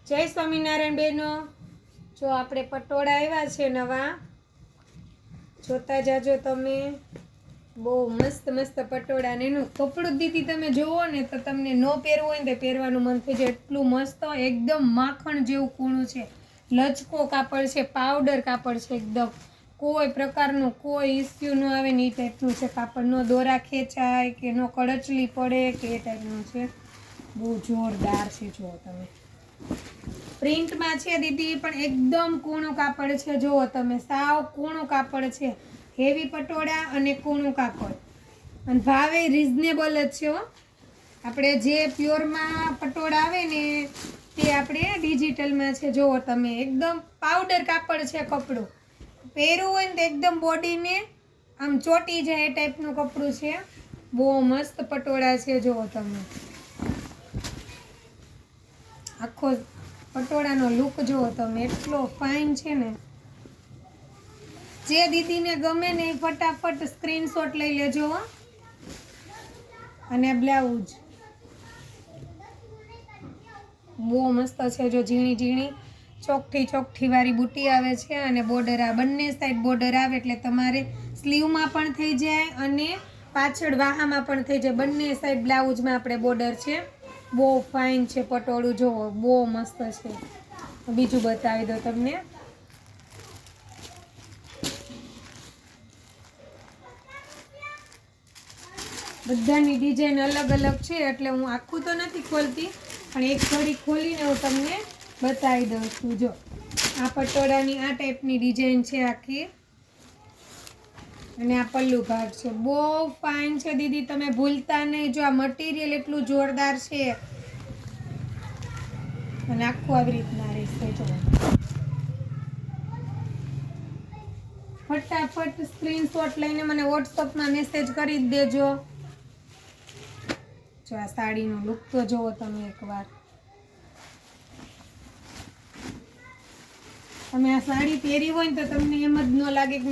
જય સ્વામિનારાયણ બહેનો। જો આપણે પટોળા આવ્યા છે નવા, જોતા જાજો તમે। બહુ મસ્ત મસ્ત પટોળા ને એનું કપડું દીદી તમે જોવો ને તો તમને ન પહેરવું હોય ને તો પહેરવાનું મન થઈ જાય, એટલું મસ્ત એકદમ માખણ જેવું કૂણું છે, લચકો કાપડ છે, પાવડર કાપડ છે, એકદમ કોઈ પ્રકારનું કોઈ ઇસ્યુ ન આવે ને એ ટાઈપનું છે કાપડ, નો દોરા ખેંચાય કે નો કડચલી પડે કે એ ટાઈપનું છે, બહુ જોરદાર છે। જુઓ તમે પ્રિન્ટમાં છે દીદી, પણ એકદમ કૂણું કાપડ છે, જુઓ તમે સાવ કૂણું કાપડ છે, હેવી પટોળા અને કૂણું કાપડ, અને ભાવે રિઝનેબલ જ છે હો। આપણે જે પ્યોરમાં પટોળા આવે ને તે આપણે ડિજિટલમાં છે, જુઓ તમે એકદમ પાવડર કાપડ છે, કપડું પહેરવું હોય ને તો એકદમ બોડીને આમ ચોટી જાય એ ટાઈપનું કપડું છે, બહુ મસ્ત પટોળા છે। જુઓ તમે આખો પટોળાનો લુક જુઓ તમે, એટલો ફાઇન છે ને, જે દીદીને ગમે ને એ ફટાફટ સ્ક્રીનશોટ લઈ લેજો। અને બ્લાઉઝ બહુ મસ્ત છે, જો ઝીણી ઝીણી ચોકઠી વાળી બુટી આવે છે, અને બોર્ડર આ બંને સાઈડ બોર્ડર આવે એટલે તમારે સ્લીવમાં પણ થઈ જાય અને પાછળ વાહામાં પણ થઈ જાય, બંને સાઈડ બ્લાઉઝમાં આપણે બોર્ડર છે, બહુ ફાઇન છે પટોળું, જુઓ બહુ મસ્ત છે। બીજું બતાવી દો તમને, બધાની ડિઝાઇન અલગ અલગ છે એટલે હું આખું તો નથી ખોલતી, પણ એક ઘડી ખોલીને હું તમને બતાવી દઉં છું। જો આ પટોળાની આ ટાઈપની ડિઝાઇન છે આખી, અને આ પલ્લુ ભાગ છે, બહુ ફાઇન છે દીદી, તમે ભૂલતા નહીં। જો આ મટીરિયલ એટલું જોરદાર છે, અને આખું આવી રીતના રહેશે। જો ફટાફટ સ્ક્રીનશોટ લઈને મને વોટ્સઅપમાં મેસેજ કરી દેજો। જો આ સાડીનો લુક તો જુઓ તમે એકવાર, તમે આ સાડી પહેરી હોય ને તો તમને એમ જ ન લાગે કે